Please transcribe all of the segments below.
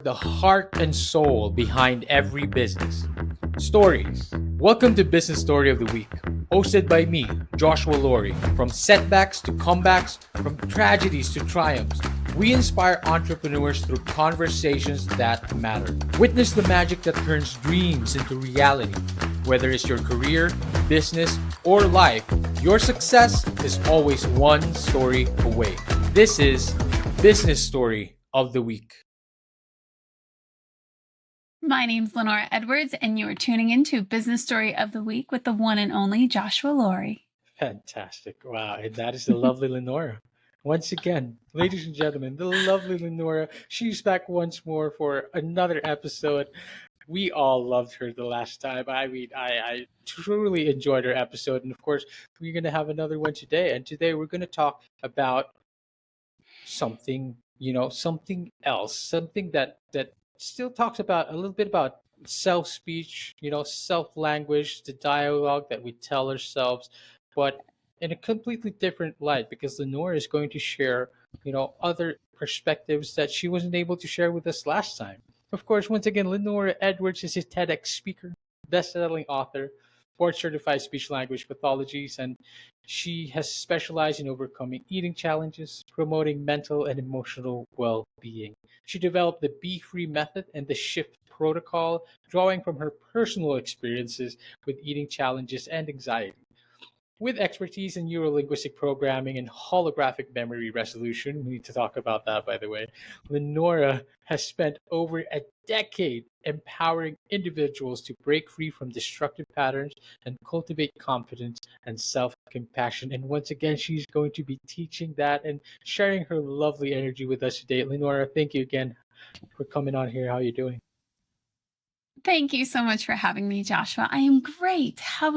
the heart and soul behind every business. Stories. Welcome to Business Story of the Week, hosted by me, Joshua Laurie. From setbacks to comebacks, from tragedies to triumphs, we inspire entrepreneurs through conversations that matter. Witness the magic that turns dreams into reality. Whether it's your career, business, or life, your success is always one story away. This is Business Story of the Week. My name's Lenora Edwards, and you are tuning into Business Story of the Week with the one and only Joshua Laurie. Fantastic. Wow. And that is the lovely Lenora. Once again, ladies and gentlemen, the lovely Lenora. She's back once more for another episode. We all loved her the last time. I truly enjoyed her episode. And of course, we're going to have another one today. And today we're going to talk about something, something else, something that still talks about a little bit about self speech, self language, the dialogue that we tell ourselves, but in a completely different light because Lenore is going to share, other perspectives that she wasn't able to share with us last time. Of course, once again, Lenora Edwards is a TEDx speaker, best-selling author, board-certified speech-language pathologist, and she has specialized in overcoming eating challenges, promoting mental and emotional well-being. She developed the Be Free method and the Shift protocol, drawing from her personal experiences with eating challenges and anxiety. With expertise in neurolinguistic programming and holographic memory resolution, we need to talk about that, by the way, Lenora has spent over a decade empowering individuals to break free from destructive patterns and cultivate confidence and self compassion. And once again, she's going to be teaching that and sharing her lovely energy with us today. Lenora, thank you again for coming on here. How are you doing? Thank you so much for having me, Joshua. I am great. How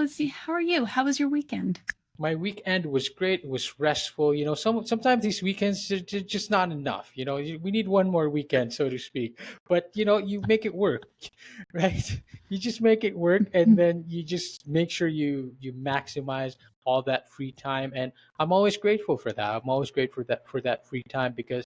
are you? How was your weekend? My weekend was great. It was restful. Sometimes these weekends are just not enough. We need one more weekend, so to speak. But you make it work, right? You just make it work, and then you just make sure you maximize all that free time. And I'm always grateful for that. I'm always grateful for that free time because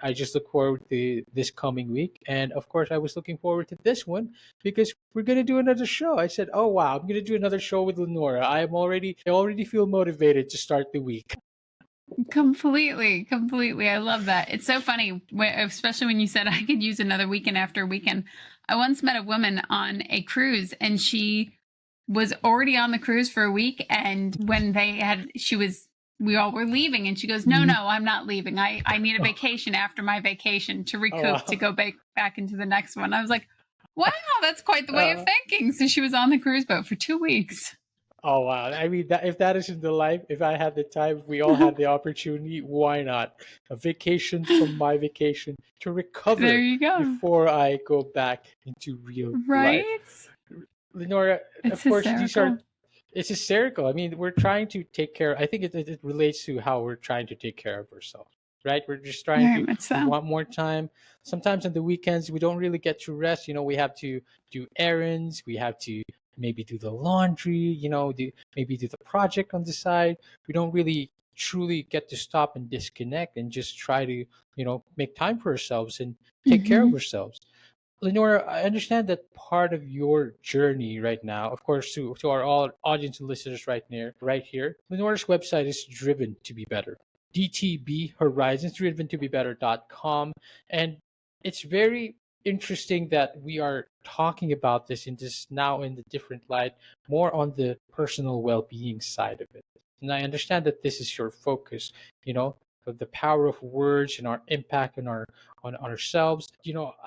I just look forward to this coming week, and of course I was looking forward to this one because we're gonna do another show. I said, "Oh wow, I'm gonna do another show with Lenora." I already feel motivated to start the week. Completely. I love that. It's so funny, especially when you said I could use another weekend after weekend. I once met a woman on a cruise, and she was already on the cruise for a week. And when we all were leaving, and she goes, no, I'm not leaving. I need a vacation after my vacation to recoup, Oh wow. to go back into the next one. I was like, wow, that's quite the way of Uh, thinking. So she was on the cruise boat for 2 weeks. oh wow. I mean, if that isn't the life, if I had the time, if we all had the opportunity, why not? A vacation from my vacation to There recover you go. before I go back into real life. Right? Lenora, It's of course, hysterical. it's hysterical. I mean, we're trying to take care. I think it relates to how we're trying to take care of ourselves, right? We're just trying Very to, much we so. want more time. Sometimes on the weekends, we don't really get to rest. We have to do errands. We have to maybe do the laundry, maybe do the project on the side. We don't really truly get to stop and disconnect and just try to, make time for ourselves and take care of Hmm. ourselves. Lenora, I understand that part of your journey right now, of course, to our all audience and listeners right here, Lenora's website is Driven to Be Better. DTB Horizons, driventobebetter.com. And it's very interesting that we are talking about this in this now in the different light, more on the personal well-being side of it. And I understand that this is your focus, you know, of the power of words and our impact on ourselves.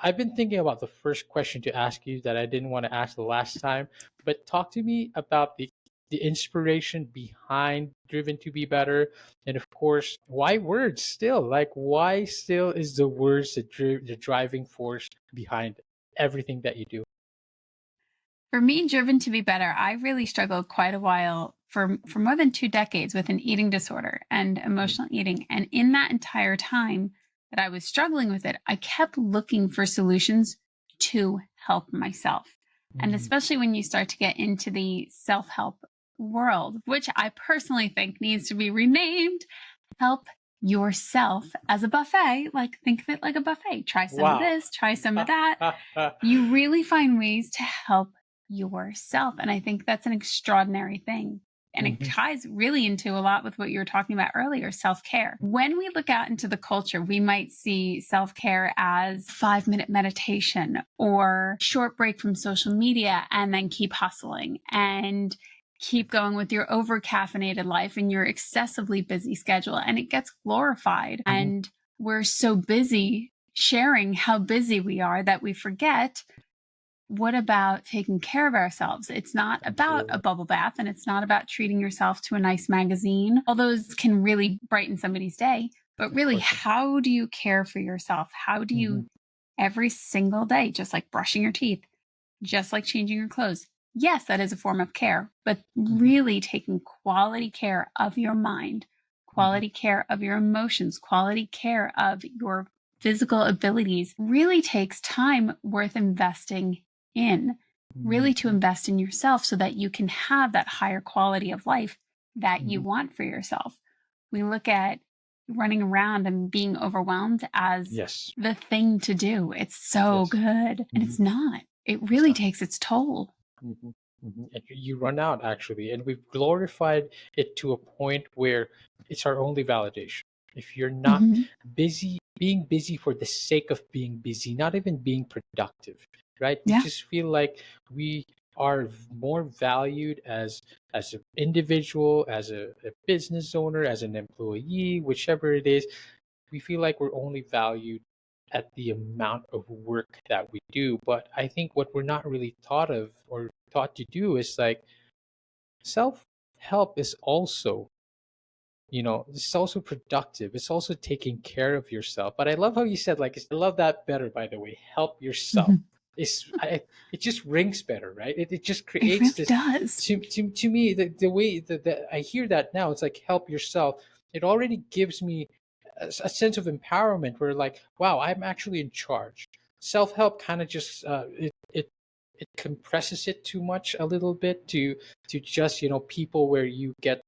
I've been thinking about the first question to ask you that I didn't want to ask the last time, but talk to me about the inspiration behind Driven to Be Better, and of course, why words still? Like, why still is the words the driving force behind everything that you do? For me, Driven to Be Better, I really struggled quite a while for more than 2 decades with an eating disorder and emotional eating. And in that entire time that I was struggling with it, I kept looking for solutions to help myself. And Mhm. especially when you start to get into the self help world, which I personally think needs to be renamed Help yourself as a buffet. Like, think of it like a buffet. Try some of Wow. this, try some of that. You really find ways to help yourself. And I think that's an extraordinary thing. And it Mhm. ties really into a lot with what you were talking about earlier, self-care. When we look out into the culture, we might see self-care as 5-minute meditation or short break from social media and then keep hustling and keep going with your over caffeinated life and your excessively busy schedule. And it gets glorified. Mhm. And we're so busy sharing how busy we are that we forget, what about taking care of ourselves? It's not about a Absolutely. bubble bath and it's not about treating yourself to a nice magazine. All those can really brighten somebody's day. But Of really, course. how do you care for yourself? How do you Mhm. every single day, just like brushing your teeth, just like changing your clothes? Yes, that is a form of care, but Mhm. really taking quality care of your mind, Mhm. quality care of your emotions, quality care of your physical abilities really takes time worth investing in, really to Mhm. invest in yourself so that you can have that higher quality of life that you Mhm. want for yourself. We look at running around and being overwhelmed as Yes. the thing to do. It's so Yes. good. And Mhm. it's not. It It's really not. takes its toll. Mhm. Mhm. And you run out actually, and we've glorified it to a point where it's our only validation. If you're not Mhm. busy, being busy for the sake of being busy, not even being productive, right? We Yeah. just feel like we are more valued as an individual, as a business owner, as an employee, whichever it is. We feel like we're only valued at the amount of work that we do. But I think what we're not really taught of or taught to do is like self help is also, it's also productive. It's also taking care of yourself. But I love how you said, like, I love that better, by the way, help yourself. Mhm. It just rings better, right? It just It creates really this, does. to me, the way that I hear that now, it's like help yourself. It already gives me a sense of empowerment where like, wow, I'm actually in charge. Self-help kind of just it compresses it too much a little bit to just people where you get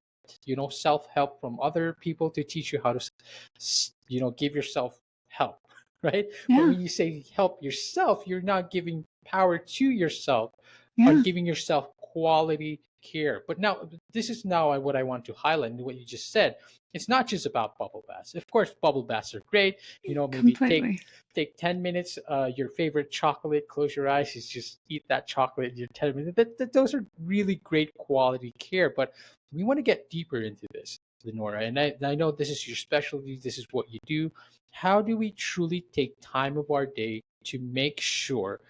self-help from other people to teach you how to give yourself help, right? But Yeah. when you say help yourself, you're not giving power to yourself on Yeah. giving yourself quality care. But now this is now what I want to highlight and what you just said. It's not just about bubble baths. Of course, bubble baths are great. Maybe take Completely. take 10 minutes, your favorite chocolate, close your eyes, just eat that chocolate in your 10 minutes. Those are really great quality care. But we want to get deeper into this, Lenora. And I know this is your specialty, this is what you do. How do we truly take time of our day to make sure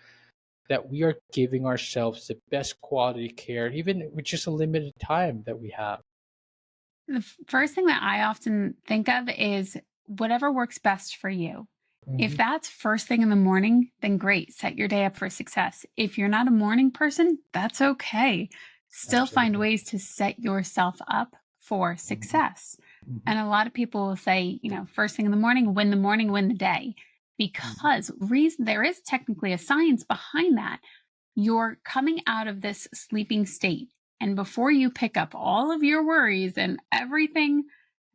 that we are giving ourselves the best quality care, even with just a limited time that we have? The first thing that I often think of is whatever works best for you. If Hmm. that's first thing in the morning, then great, set your day up for success. If you're not a morning person, that's okay. Still find Absolutely. ways to set yourself up for Hmm. success. Hmm. And a lot of people will say, first thing in the morning, win the day. Hmm. Because reason there is technically a science behind that. You're coming out of this sleeping state. And before you pick up all of your worries and everything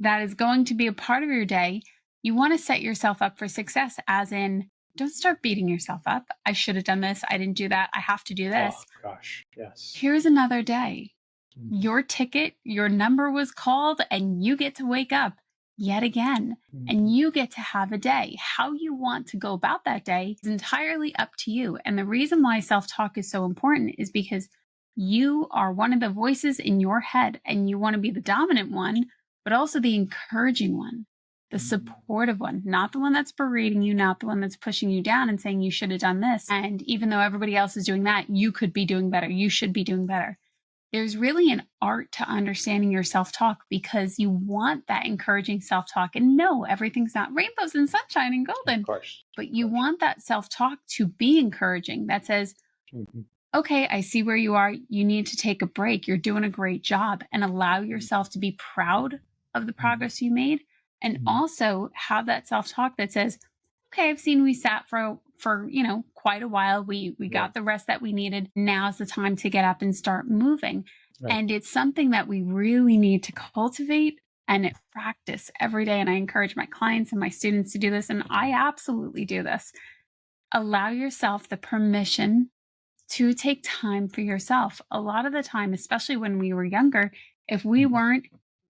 that is going to be a part of your day, you want to set yourself up for success, as in, don't start beating yourself up. I should have done this. I didn't do that. I have to do Oh this. gosh, yes. Here's another day. Hmm. Your ticket, your number was called, and you get to wake up yet again. And Hmm. you get to have a day. How you want to go about that day is entirely up to you. And the reason why self talk is so important is because you are one of the voices in your head, and you want to be the dominant one, but also the encouraging one, the Hmm. supportive one, not the one that's berating you, not the one that's pushing you down and saying you should have done this. And even though everybody else is doing that, you could be doing better. You should be doing better. There's really an art to understanding your self talk, because you want that encouraging self talk. And no, everything's not rainbows and sunshine and Of golden, course, but of you course. want that self talk to be encouraging, that says, Hmm. okay, I see where you are. You need to take a break. You're doing a great job, and allow Hmm. yourself to be proud of the Hmm. progress you made. And Hmm. also have that self talk that says, okay, I've seen we sat for quite a while. We Right, got the rest that we needed. Now's the time to get up and start moving. right. And it's something that we really need to cultivate and practice every day. And I encourage my clients and my students to do this. And I absolutely do this. Allow yourself the permission to take time for yourself. A lot of the time, especially when we were younger, if we Mhm. weren't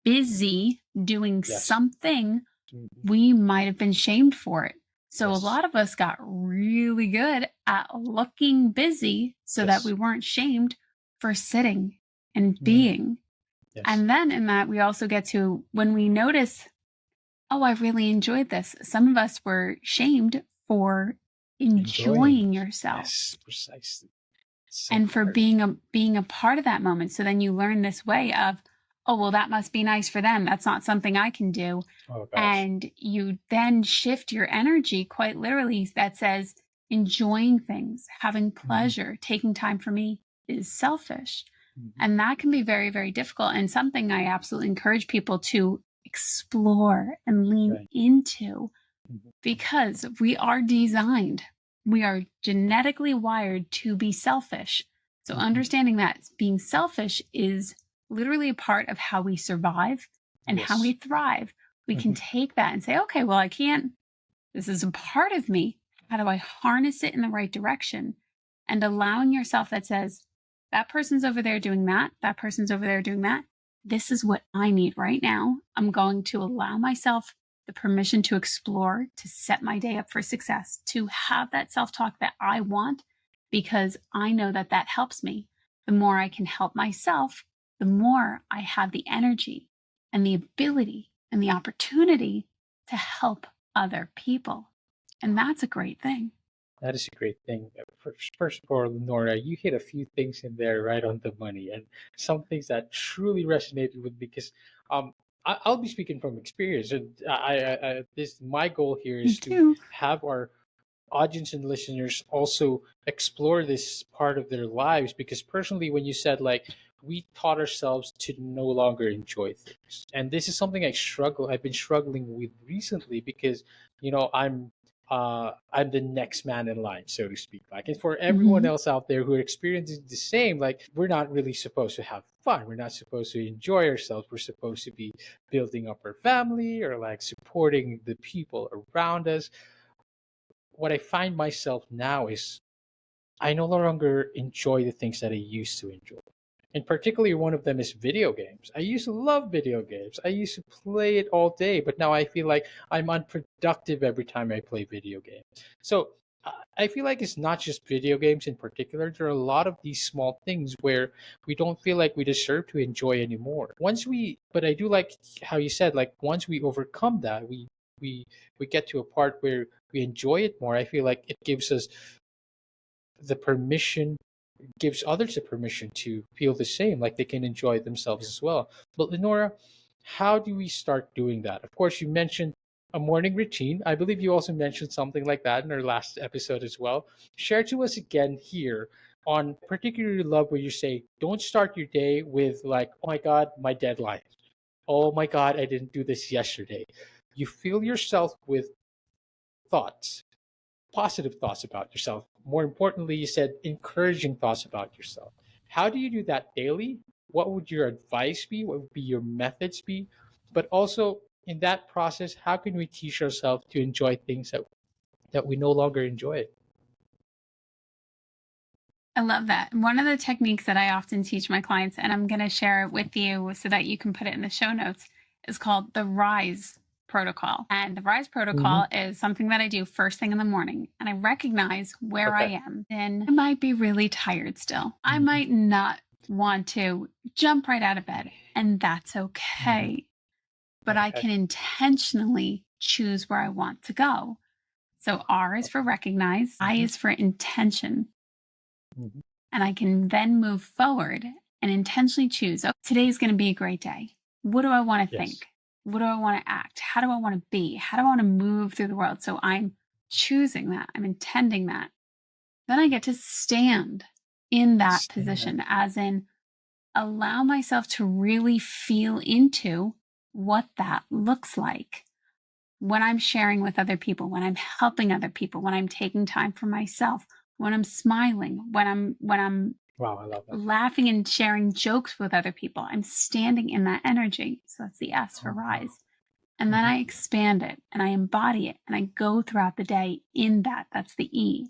busy doing Yes. something, Mhm. we might have been shamed for it. So a Yes. lot of us got really good at looking busy so that Yes. we weren't shamed for sitting and Mm. being. Yes. And then in that, we also get to when we notice, oh, I really enjoyed this. Some of us were shamed for enjoying yourself. Yes, precisely. So And for hard. being a part of that moment. So then you learn this way of, oh, well, that must be nice for them. That's not something I can do. Oh gosh. And you then shift your energy quite literally that says enjoying things, having pleasure, taking time for me is selfish. Mhm. And that can be very, very difficult and something I absolutely encourage people to explore and lean Right. into Mhm. because we are designed, we are genetically wired to be selfish. So, Mhm. understanding that being selfish is literally a part of how we survive and how we Yes. thrive. We can take that and say, okay, well, I can't, this is a part of me. How do I harness it in the right direction? And allowing yourself that says, that person's over there doing that, that person's over there doing that. This is what I need right now. I'm going to allow myself the permission to explore, to set my day up for success, to have that self talk that I want, because I know that that helps me. The more I can help myself, the more I have the energy and the ability and the opportunity to help other people. And that's a great thing. That is a great thing. First of all, Lenora, you hit a few things in there right on the money, and some things that truly resonated with me because um, I'll be speaking from experience, and this my goal here Me is to too. have our audience and listeners also explore this part of their lives because personally when you said like we taught ourselves to no longer enjoy things, and this is something I've been struggling with recently because I'm the next man in line, so to speak, like, and for everyone Mhm. else out there who are experiencing the same, like, we're not really supposed to have fun, we're not supposed to enjoy ourselves, we're supposed to be building up our family or like supporting the people around us. What I find myself now is I no longer enjoy the things that I used to enjoy. And particularly one of them is video games. I used to love video games. I used to play it all day, but now I feel like I'm unproductive every time I play video games. So I feel like it's not just video games in particular. There are a lot of these small things where we don't feel like we deserve to enjoy anymore. But I do like how you said, like, once we overcome that, we we get to a part where we enjoy it more. I feel like it gives us the permission, gives others the permission to feel the same, like they can enjoy themselves as well. But Lenora, how do we start doing that? Of course, you mentioned a morning routine. I believe you also mentioned something like that in our last episode as well. Share to us again here on particularly love where you say, don't start your day with like, oh my God, my deadline. Oh my God, I didn't do this yesterday. You fill yourself with thoughts, positive thoughts about yourself. More importantly, you said encouraging thoughts about yourself. How do you do that daily? What would your advice be? What would be your methods be? But also in that process, how can we teach ourselves to enjoy things that we no longer enjoy? I love that. One of the techniques that I often teach my clients, and I'm going to share it with you so that you can put it in the show notes, is called the RISE protocol. And the RISE Mm-hmm. protocol is something that I do first thing in the morning. And I recognize where I Okay. am. Then I might be really tired still. I Mm-hmm. might not want to jump right out of bed. And that's Mm-hmm. okay. But I Okay. can intentionally choose where I want to go. So R is for recognize, I Mm-hmm. is for intention. Mm-hmm. And I can then move forward and intentionally choose, oh, today's going to be a great day. What do I want to Yes. think? What do I want to act? How do I want to be? How do I want to move through the world? So I'm choosing that. I'm intending that. Then I get to stand in that Stand. position, as in allow myself to really feel into what that looks like when I'm sharing with other people, when I'm helping other people, when I'm taking time for myself, when I'm smiling, when I'm Wow, I love that. Laughing and sharing jokes with other people. I'm standing in that energy. So that's the S for Oh, wow. rise. And then Mhm. I expand it and I embody it and I go throughout the day in that. That's the E.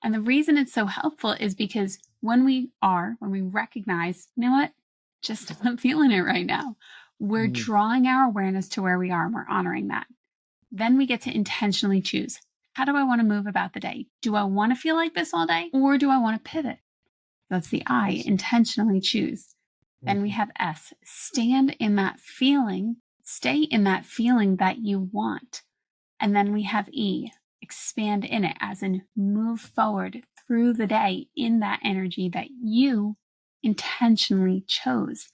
And the reason it's so helpful is because when we recognize, you know what, just not feeling it right now, we're Mm, drawing our awareness to where we are and we're honoring that. Then we get to intentionally choose. How do I want to move about the day? Do I want to feel like this all day or do I want to pivot? That's the I I, see. intentionally choose. Then we Mhm. have S, stand in that feeling, stay in that feeling that you want. And then we have E, expand in it, as in move forward through the day in that energy that you intentionally chose.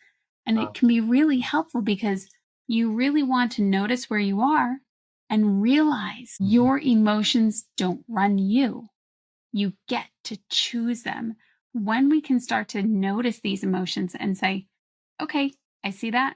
And it Wow. can be really helpful because you really want to notice where you are and realize Mhm. your emotions don't run you. You get to choose them. When we can start to notice these emotions and say, okay, I see that.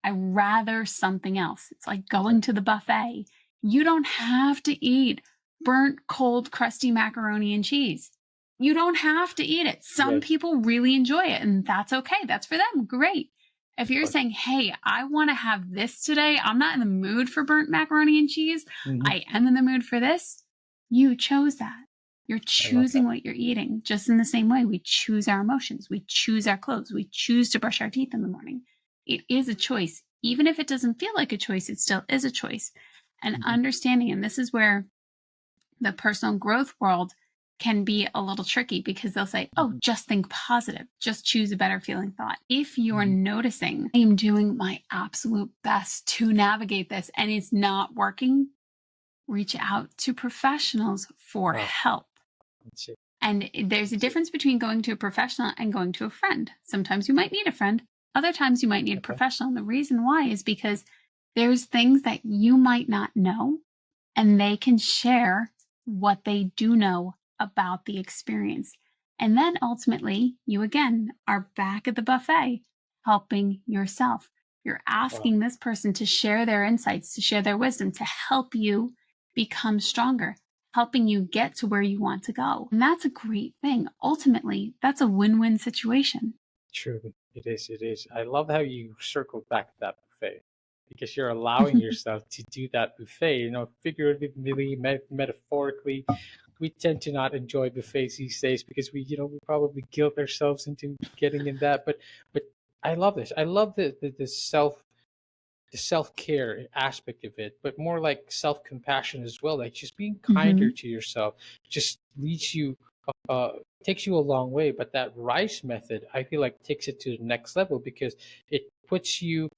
I rather something else. It's like going Right. to the buffet. You don't have to eat burnt, cold, crusty macaroni and cheese. You don't have to eat it. Some Yes, people really enjoy it, and that's okay. That's for them. Great. If of you're course. saying, hey, I want to have this today, I'm not in the mood for burnt macaroni and cheese. Mhm. I am in the mood for this. You chose that. You're I love that. choosing what you're eating, just in the same way we choose our emotions, we choose our clothes, we choose to brush our teeth in the morning. It is a choice. Even if it doesn't feel like a choice, it still is a choice. And Mhm. understanding, and this is where the personal growth world can be a little tricky because they'll say, oh, Mhm. just think positive, just choose a better feeling thought. If you're Mhm. noticing, I am doing my absolute best to navigate this and it's not working, reach out to professionals for Wow. help. That's it. And there's a That's it. difference between going to a professional and going to a friend. Sometimes you might need a friend, other times you might need a Okay. professional. And the reason why is because there's things that you might not know, and they can share what they do know about the experience. And then ultimately, you again are back at the buffet helping yourself. You're Wow. asking this person to share their insights, to share their wisdom, to help you become stronger, helping you get to where you want to go. And that's a great thing. Ultimately, that's a win win situation. Truly, it is. It is. I love how you circled back to that buffet because you're allowing yourself to do that buffet. Figuratively, metaphorically, we tend to not enjoy buffets these days because we probably guilt ourselves into getting in that. But I love this. I love the self-care aspect of it, but more like self-compassion as well, like just being kinder Mhm. to yourself just leads you uh takes you a long way. But that rice method, I feel like, takes it to the next level because it puts you,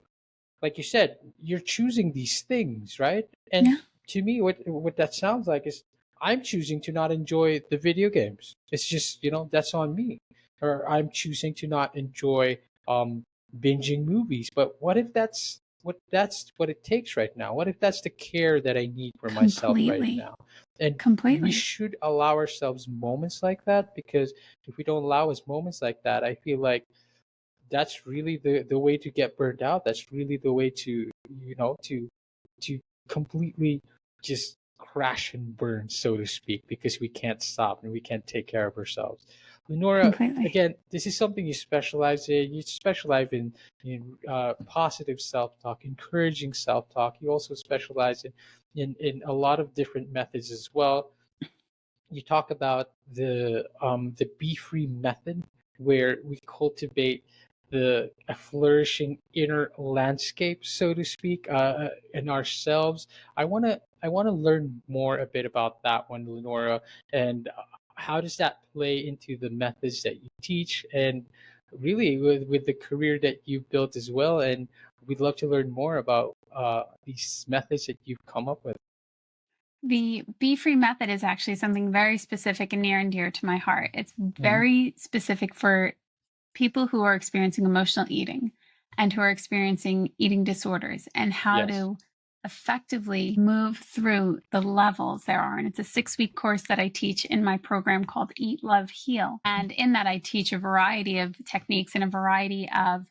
like you said, you're choosing these things, right? And Yeah. to me, what that sounds like is I'm choosing to not enjoy the video games. It's just, that's on me. Or I'm choosing to not enjoy um binging movies. But what it takes right now? What if that's the care that I need for myself right Completely. now? And we Completely. should allow ourselves moments like that, because if we don't allow us moments like that, I feel like that's really the way to get burned out. That's really the way to, to completely just crash and burn, so to speak, because we can't stop and we can't take care of ourselves. Lenora, Completely. again, this is something you specialize in. You specialize in positive self-talk, encouraging self-talk. You also specialize in a lot of different methods as well. You talk about the Be Free method, where we cultivate the a flourishing inner landscape, so to speak, in ourselves. I want to learn more a bit about that one, Lenora, and how does that play into the methods that you teach, and really with the career that you've built as well. And we'd love to learn more about these methods that you've come up with. The Be Free method is actually something very specific and near and dear to my heart. It's Hmm. very specific for people who are experiencing emotional eating and who are experiencing eating disorders and how Yes. to effectively move through the levels there are. And it's a 6-week course that I teach in my program called Eat, Love, Heal. And in that, I teach a variety of techniques and a variety of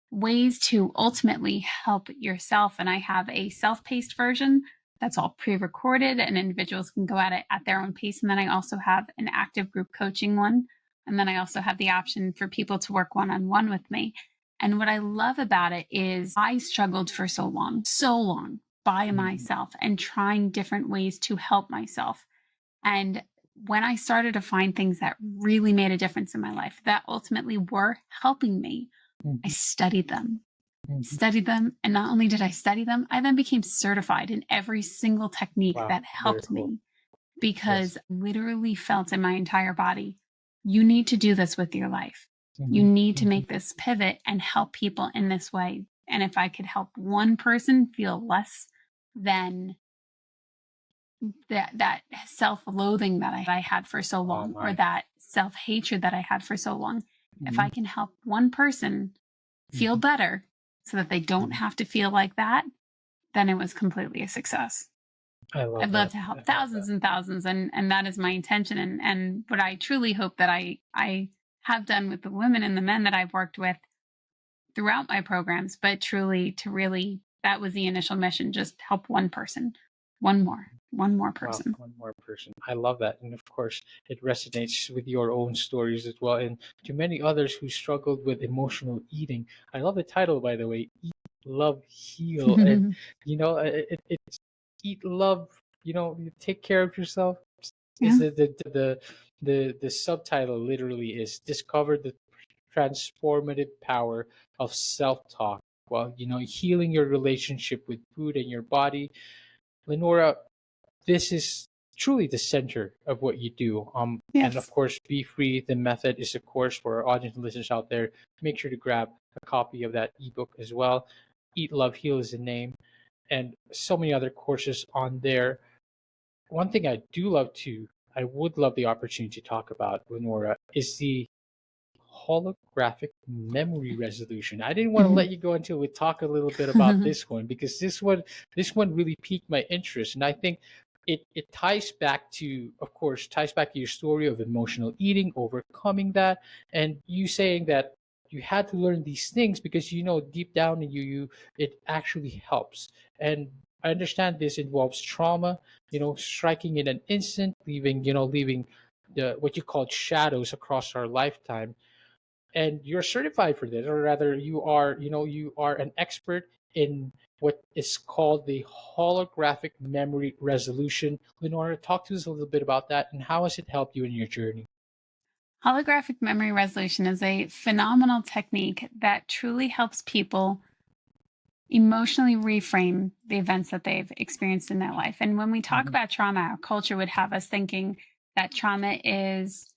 ways to ultimately help yourself. And I have a self paced version that's all pre recorded, and individuals can go at it at their own pace. And then I also have an active group coaching one. And then I also have the option for people to work one-on-one with me. And what I love about it is I struggled for so long by myself and trying different ways to help myself. And when I started to find things that really made a difference in my life, that ultimately were helping me, I studied them. And not only did I study them, I then became certified in every single technique Wow, that very helped cool. me, because Yes. I literally felt in my entire body, you need to do this with your life. You Mhm, need to mhm. make this pivot and help people in this way. And if I could help one person feel less than that self-loathing that I had for so Oh long, or my. that self-hatred that I had for so long, if I Mhm, can help one person feel mhm, better so that they don't mhm. have to feel like that, then it was completely a success. I love I'd love that. to I help love that. thousands and thousands, and that is my intention, and what I truly hope that I have done with the women and the men that I've worked with throughout my programs, but truly to really, that was the initial mission, just help one person, one more Wow, person. one more person. I love that. And of course, it resonates with your own stories as well. And to many others who struggled with emotional eating. I love the title, by the way, Eat, Love, Heal. And, it's eat, love, you take care of yourself. Is Yeah. the subtitle literally is Discover the Transformative Power of Self-Talk. Well, healing your relationship with food and your body. Lenora, this is truly the center of what you do. And of Yes. course, Be Free, the method is a course for our audience and listeners out there. Make sure to grab a copy of that ebook as well. Eat, Love, Heal is the name, and so many other courses on there. One thing I would love the opportunity to talk about, Lenora, is the holographic memory resolution. I didn't want to let you go until we talk a little bit about this one, because this one really piqued my interest, and I think it ties back to, of course, your story of emotional eating, overcoming that, and you saying that you had to learn these things because deep down in you it actually helps. And I understand this involves trauma, striking in an instant, leaving the what you call shadows across our lifetime. And you're certified for this, or rather you are an expert in what is called the holographic memory resolution. Lenora, talk to us a little bit about that, and how has it helped you in your journey? Holographic memory resolution is a phenomenal technique that truly helps people emotionally reframe the events that they've experienced in their life. And when we talk Mhm. about trauma, our culture would have us thinking that trauma is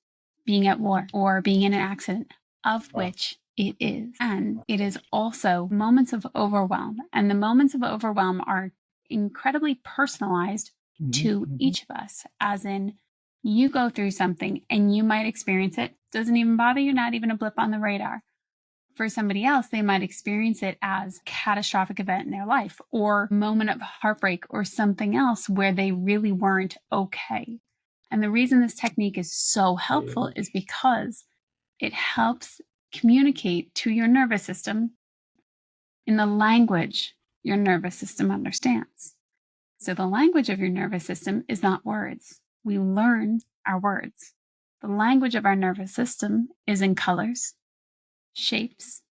being at war or being in an accident, of Wow. which it is. And it is also moments of overwhelm. And the moments of overwhelm are incredibly personalized Mhm, to mhm. each of us, as in, you go through something and you might experience it, doesn't even bother you, not even a blip on the radar. For somebody else, they might experience it as a catastrophic event in their life, or a moment of heartbreak, or something else where they really weren't okay. And the reason this technique is so helpful is Huge. because it helps communicate to your nervous system in the language your nervous system understands. So the language of your nervous system is not words. We learn our words. The language of our nervous system is in colors, shapes,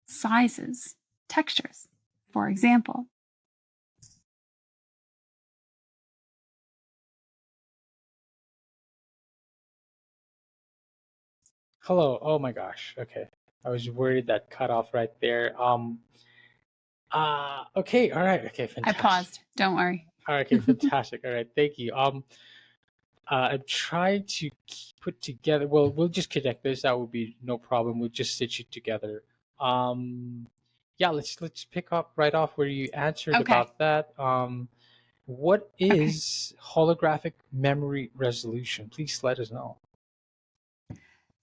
sizes, textures. For example, Hello. Oh my gosh. Okay. I was worried that cut off right there. Okay. All right. Okay. I Fantastic. paused. Don't worry. All right. Okay. Fantastic. All right. Thank you. I'm trying to put together. Well, we'll just connect this. That will be no problem. We'll just stitch it together. Um, yeah. Let's pick up right off where you answered Okay. about that. What Okay. is holographic memory resolution? Please let us know.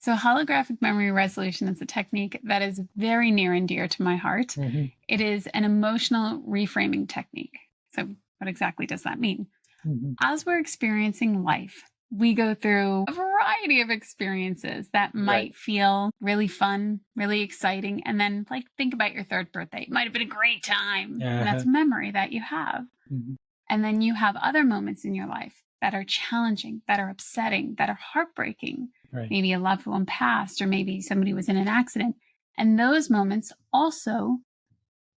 So, holographic memory resolution is a technique that is very near and dear to my heart. Mm-hmm. It is an emotional reframing technique. So, what exactly does that mean? Mm-hmm. As we're experiencing life, we go through a variety of experiences that Right. might feel really fun, really exciting. And then, like, think about your third birthday. It might have been a great time. And that's Uh-huh. a memory that you have. Mm-hmm. And then you have other moments in your life that are challenging, that are upsetting, that are heartbreaking. Right. Maybe a loved one passed, or maybe somebody was in an accident. And those moments also,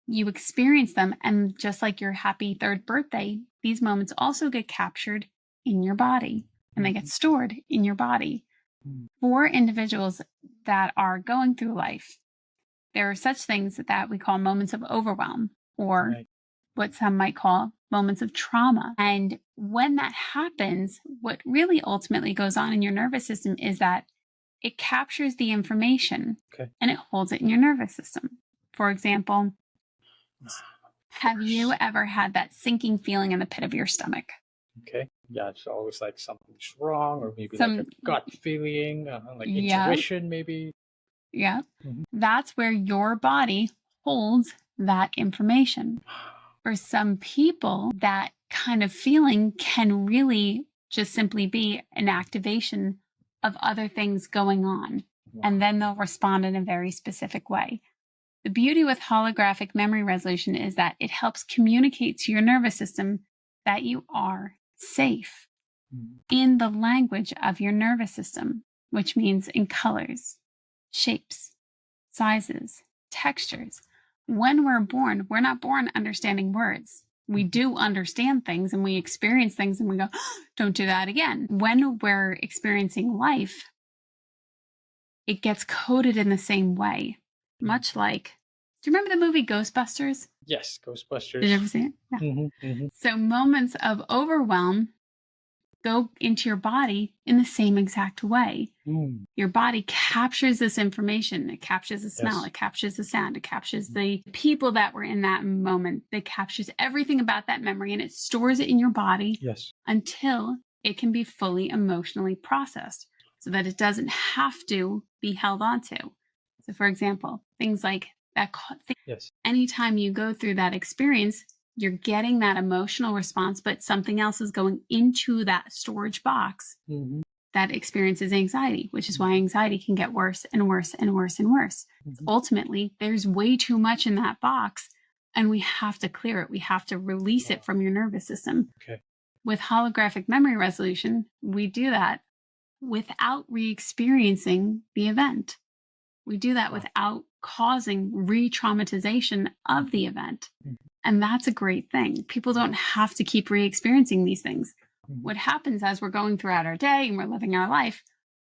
you experience them. And just like your happy third birthday, these moments also get captured in your body and they get stored in your body. For individuals that are going through life, there are such things that we call moments of overwhelm, or Right. what some might call moments of trauma. And when that happens, what really ultimately goes on in your nervous system is that it captures the information and it holds it in your nervous system. For example, have you ever had that sinking feeling in the pit of your stomach? Okay. Yeah, it's always like something's wrong, or maybe like a gut feeling, like intuition, maybe. Yeah. That's where your body holds that information. For some people, that kind of feeling can really just simply be an activation of other things going on. And then they'll respond in a very specific way. The beauty with holographic memory resolution is that it helps communicate to your nervous system that you are safe in the language of your nervous system, which means in colors, shapes, sizes, textures. When we're born, we're not born understanding words. We do understand things and we experience things and we go, oh, don't do that again. When we're experiencing life, it gets coded in the same way. Much like, do you remember the movie Ghostbusters? Yes, Ghostbusters. Did you ever see it? Yeah. So moments of overwhelm go into your body in the same exact way. Your body captures this information. It captures the smell. It captures the sound. It captures the people that were in that moment. It captures everything about that memory and it stores it in your body until it can be fully emotionally processed so that it doesn't have to be held onto. So for example, things like that. Anytime you go through that experience, you're getting that emotional response, but something else is going into that storage box that experiences anxiety, which is why anxiety can get worse and worse and worse and worse. Ultimately, there's way too much in that box and we have to clear it. We have to release it from your nervous system. With holographic memory resolution, we do that without re-experiencing the event. We do that without causing re-traumatization of the event. And that's a great thing. People don't have to keep re-experiencing these things. What happens as we're going throughout our day and we're living our life,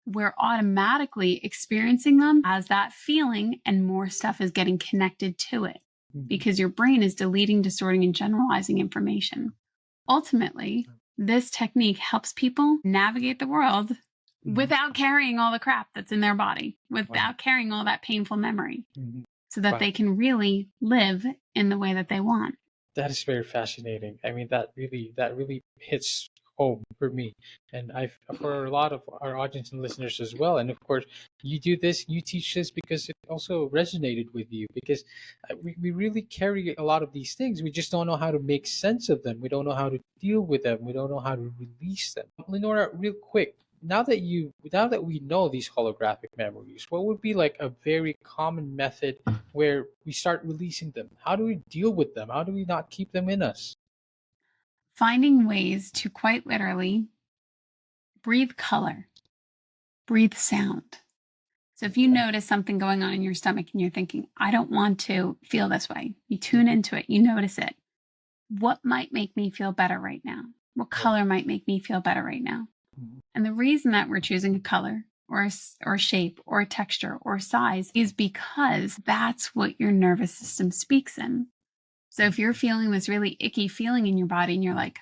we're automatically experiencing them as that feeling and more stuff is getting connected to it because your brain is deleting, distorting, and generalizing information. Ultimately, this technique helps people navigate the world without carrying all the crap that's in their body, without carrying all that painful memory, so that they can really live in the way that they want. That is very fascinating. I mean, that really hits home for me, and for a lot of our audience and listeners as well. And of course, you do this, you teach this because it also resonated with you. Because we really carry a lot of these things. We just don't know how to make sense of them. We don't know how to deal with them. We don't know how to release them. Lenora, real quick. Now that we know these holographic memories, what would be like a very common method where we start releasing them? How do we deal with them? How do we not keep them in us? Finding ways to quite literally breathe color, breathe sound. So if you notice something going on in your stomach and you're thinking, I don't want to feel this way, you tune into it, you notice it. What might make me feel better right now? What color might make me feel better right now? And the reason that we're choosing a color or a shape or a texture or size is because that's what your nervous system speaks in. So if you're feeling this really icky feeling in your body and you're like,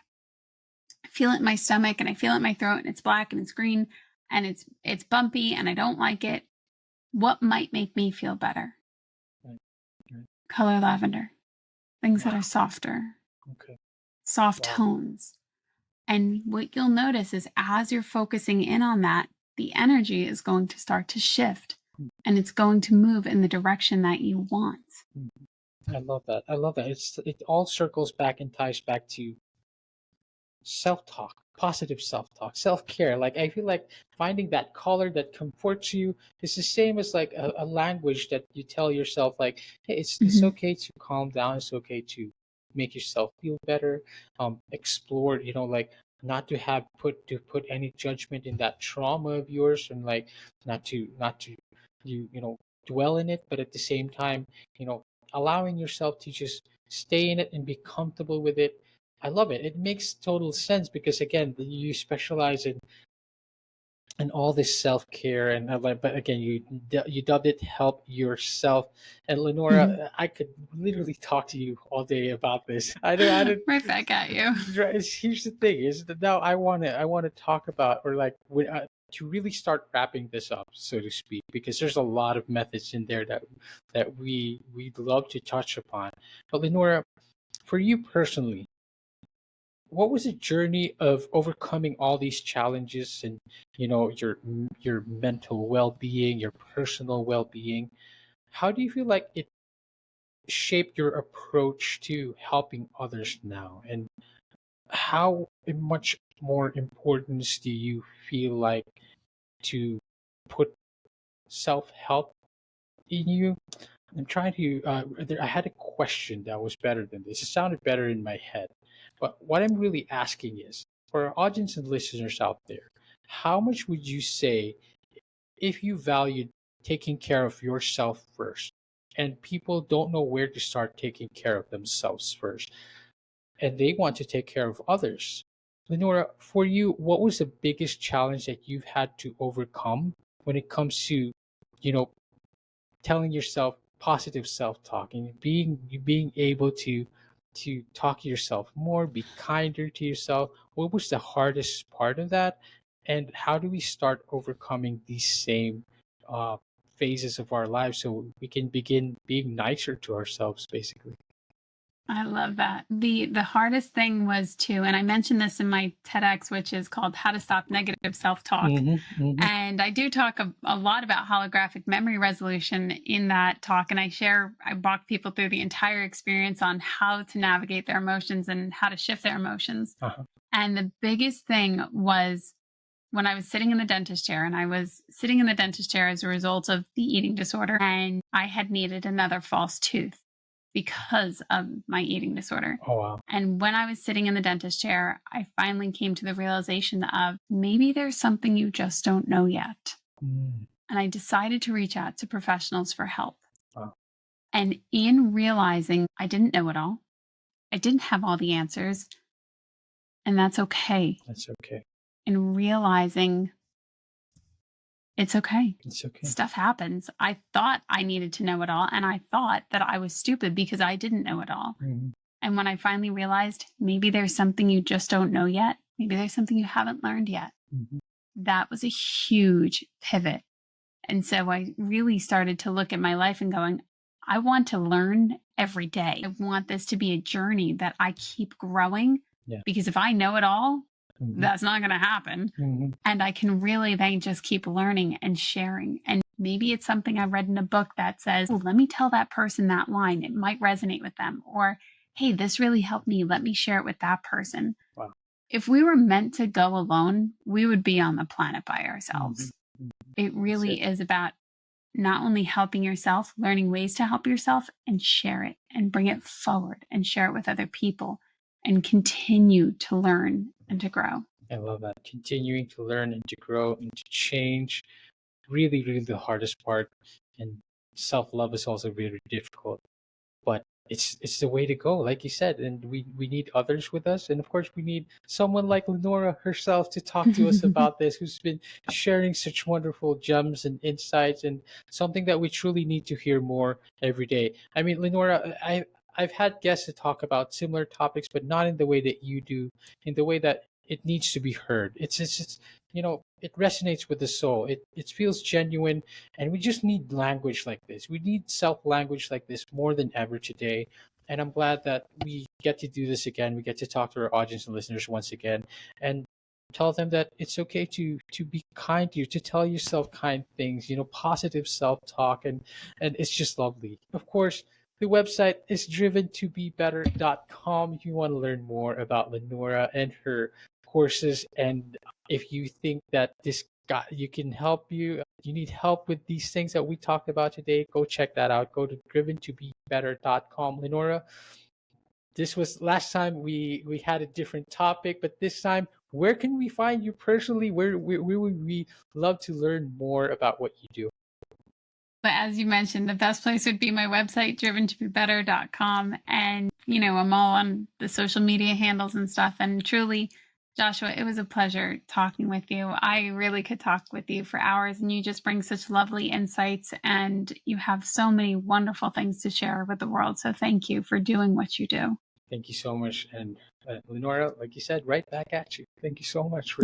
I feel it in my stomach and I feel it in my throat and it's black and it's green and it's bumpy and I don't like it, what might make me feel better? Color lavender, things that are softer, soft tones. And what you'll notice is as you're focusing in on that, the energy is going to start to shift and it's going to move in the direction that you want. I love that. I love that. It all circles back and ties back to self-talk, positive self-talk, self-care. Like I feel like finding that color that comforts you is the same as like a language that you tell yourself like, hey, it's okay to calm down. It's okay to make yourself feel better. Explore, like not to have put any judgment in that trauma of yours, and like not to you dwell in it, but at the same time, you know allowing yourself to just stay in it and be comfortable with it. I love it. It makes total sense because again, you specialize in all this self-care, and but again, you dubbed it help yourself. And Mhm. Lenora, I could literally talk to you all day about this. I don't Right back at you. here's the thing is that now I want to talk about, or like to really start wrapping this up, so to speak, because there's a lot of methods in there that we'd love to touch upon. But Lenora, for you personally, what was the journey of overcoming all these challenges, and your mental well-being, your personal well-being? How do you feel like it shaped your approach to helping others now, and how much more importance do you feel like to put self-help in you? I'm trying to. I had a question that was better than this. It sounded better in my head, but what I'm really asking is, for our audience and listeners out there, how much would you say, if you valued taking care of yourself first, and people don't know where to start taking care of themselves first, and they want to take care of others? Lenora, for you, what was the biggest challenge that you've had to overcome when it comes to, you know, telling yourself positive self-talk, and being able to talk to yourself more, be kinder to yourself? What was the hardest part of that, and how do we start overcoming these same uh, phases of our lives so we can begin being nicer to ourselves, basically? I love that. The hardest thing was to, and I mentioned this in my TEDx, which is called How to Stop Negative Self-Talk. Mm-hmm. And I do talk a lot about holographic memory resolution in that talk. And I walk people through the entire experience on how to navigate their emotions and how to shift their emotions. Uh-huh. And the biggest thing was when I was sitting in the dentist chair, and I was sitting in the dentist chair as a result of the eating disorder, and I had needed another false tooth because of my eating disorder. Oh wow. And when I was sitting in the dentist chair, I finally came to the realization of maybe there's something you just don't know yet. Mm. And I decided to reach out to professionals for help. Wow. And in realizing I didn't know it all, I didn't have all the answers, and that's okay. That's okay. And realizing it's okay. It's okay. Stuff happens. I thought I needed to know it all, and I thought that I was stupid because I didn't know it all. Mm-hmm. And when I finally realized maybe there's something you just don't know yet, maybe there's something you haven't learned yet, Mm-hmm. that was a huge pivot. And so I really started to look at my life and going, I want to learn every day. I want this to be a journey that I keep growing. Yeah. Because if I know it all, Mm-hmm. that's not going to happen. Mm-hmm. And I can really then just keep learning and sharing. And maybe it's something I read in a book that says, oh, let me tell that person that line. It might resonate with them. Or, hey, this really helped me. Let me share it with that person. Wow. If we were meant to go alone, we would be on the planet by ourselves. Mm-hmm. It really is about not only helping yourself, learning ways to help yourself, and share it and bring it forward and share it with other people and continue to learn and to grow. I love that. Continuing to learn and to grow and to change. Really, really the hardest part. And self-love is also really difficult. But it's the way to go, like you said. And we need others with us. And of course we need someone like Lenora herself to talk to us about this, who's been sharing such wonderful gems and insights, and something that we truly need to hear more every day. I mean, Lenora, I've had guests to talk about similar topics, but not in the way that you do, in the way that it needs to be heard. It's it resonates with the soul. It feels genuine, and we just need language like this. We need self language like this more than ever today. And I'm glad that we get to do this again. We get to talk to our audience and listeners once again, and tell them that it's okay to be kind to you, to tell yourself kind things, positive self talk, and it's just lovely. Of course, the website is driventobebetter.com if you want to learn more about Lenora and her courses. And if you think that this got you can help you need help with these things that we talked about today, go check that out. Go to driventobebetter.com. Lenora, this was last time we had a different topic, but this time where can we find you personally? Where would we love to learn more about what you do? But as you mentioned, the best place would be my website, driventobebetter.com. And, I'm all on the social media handles and stuff. And truly, Joshua, it was a pleasure talking with you. I really could talk with you for hours, and you just bring such lovely insights, and you have so many wonderful things to share with the world. So thank you for doing what you do. Thank you so much. And Lenora, like you said, right back at you. Thank you so much for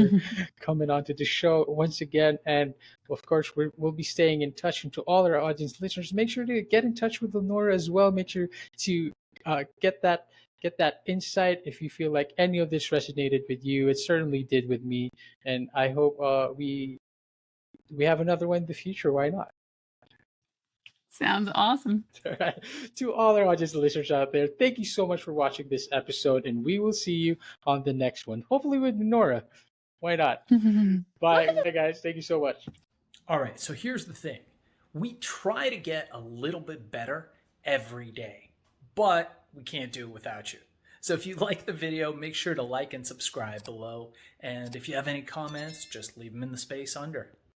coming onto the show once again. And of course, we'll be staying in touch. And to all our audience listeners, make sure to get in touch with Lenora as well. Make sure to get that insight. If you feel like any of this resonated with you, it certainly did with me. And I hope we have another one in the future. Why not? Sounds awesome. To all our audience listeners out there, thank you so much for watching this episode, and we will see you on the next one. Hopefully with Nora. Why not? Bye, guys. Thank you so much. All right, so here's the thing. We try to get a little bit better every day, but we can't do it without you. So if you like the video, make sure to like and subscribe below. And if you have any comments, just leave them in the space under.